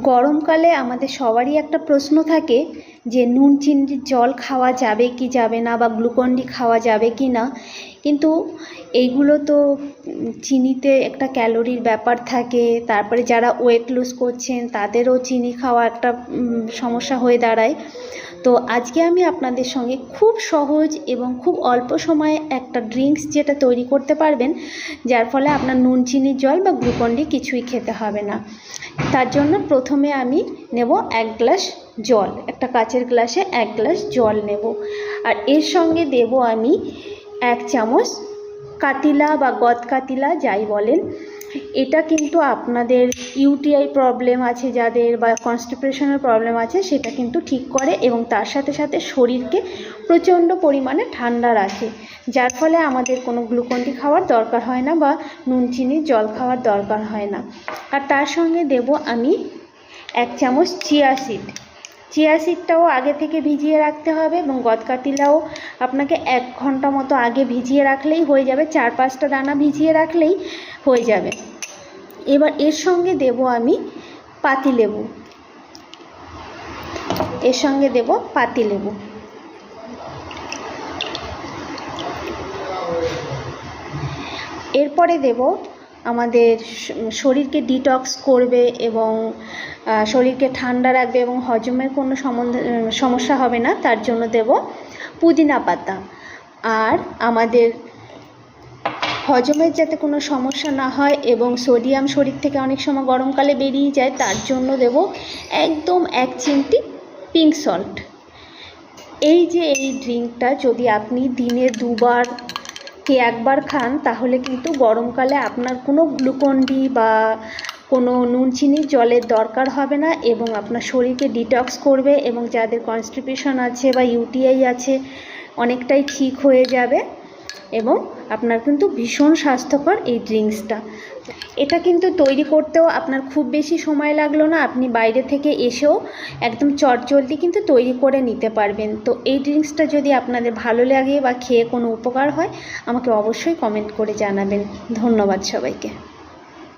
গরমকালে আমাদের সবারই একটা প্রশ্ন থাকে যে নুন চিনির জল খাওয়া যাবে কি যাবে না, বা গ্লুকন-ডি খাওয়া যাবে কি না। কিন্তু এইগুলো তো চিনিতে একটা ক্যালোরির ব্যাপার থাকে। তারপরে যারা ওয়েট লুজ করছেন তাদেরও চিনি খাওয়া একটা সমস্যা হয়ে দাঁড়ায়। তো আজকে আমি আপনাদের সঙ্গে খুব সহজ এবং খুব অল্প সময়ে একটা ড্রিঙ্কস যেটা তৈরি করতে পারবেন, যার ফলে আপনার নুন চিনির জল বা গ্লুকন-ডি কিছুই খেতে হবে না। তার জন্য প্রথমে আমি নেব 1 গ্লাস জল, একটা কাচের গ্লাসে 1 গ্লাস জল নেব। আর এর সঙ্গে দেব আমি 1 চামচ কাতিলা বা গদকাতিলা যাই বলেন। এটা কিন্তু আপনাদের ইউটিআই প্রবলেম আছে যাদের, বা কনস্টিপেশনের প্রবলেম আছে, সেটা কিন্তু ঠিক করে এবং তার সাথে সাথে শরীরকে প্রচণ্ড পরিমাণে ঠান্ডা রাখে, যার ফলে আমাদের কোনো গ্লুকন-ডি খাওয়ার দরকার হয় না বা নুন চিনির জল খাওয়ার দরকার হয় না। আর তার সঙ্গে দেব আমি 1 চামচ চিয়া সিডটাও আগে থেকে ভিজিয়ে রাখতে হবে, এবং গদকাতিলাও আপনাকে 1 ঘন্টা মতো আগে ভিজিয়ে রাখলেই হয়ে যাবে, 4-5টা দানা ভিজিয়ে রাখলেই হয়ে যাবে। এবার এর সঙ্গে দেব আমি পাতিলেবু, এরপরে দেব আমাদের শরীরকে ডিটক্স করবে এবং শরীরকে ঠান্ডা রাখবে এবং হজমের কোনো সমস্যা হবে না, তার জন্য দেব পুদিনা পাতা। আর আমাদের হজমের যাতে কোনো সমস্যা না হয় এবং সোডিয়াম শরীর থেকে অনেক সময় গরমকালে বেরিয়ে যায়, তার জন্য দেব একদম 1 চিমটি পিঙ্ক সল্ট। এই ড্রিঙ্কটা যদি আপনি দিনে 2বার কি 1বার খান, তাহলে কিন্তু গরমকালে আপনার কোনো গ্লুকন-ডি বা কোনো নুন চিনির জলের দরকার হবে না, এবং আপনার শরীরকে ডিটক্স করবে এবং যাদের কনস্টিপেশন আছে বা ইউটিআই আছে অনেকটাই ঠিক হয়ে যাবে, এবং আপনার কিন্তু ভীষণ স্বাস্থ্যকর এই ড্রিঙ্কসটা। এটা কিন্তু তৈরি করতেও আপনার খুব বেশি সময় লাগলো না, আপনি বাইরে থেকে এসেও একদম চটজলদি কিন্তু তৈরি করে নিতে পারবেন। তো এই ড্রিঙ্কসটা যদি আপনাদের ভালো লাগে বা খেয়ে কোনো উপকার হয়, আমাকে অবশ্যই কমেন্ট করে জানাবেন। ধন্যবাদ সবাইকে।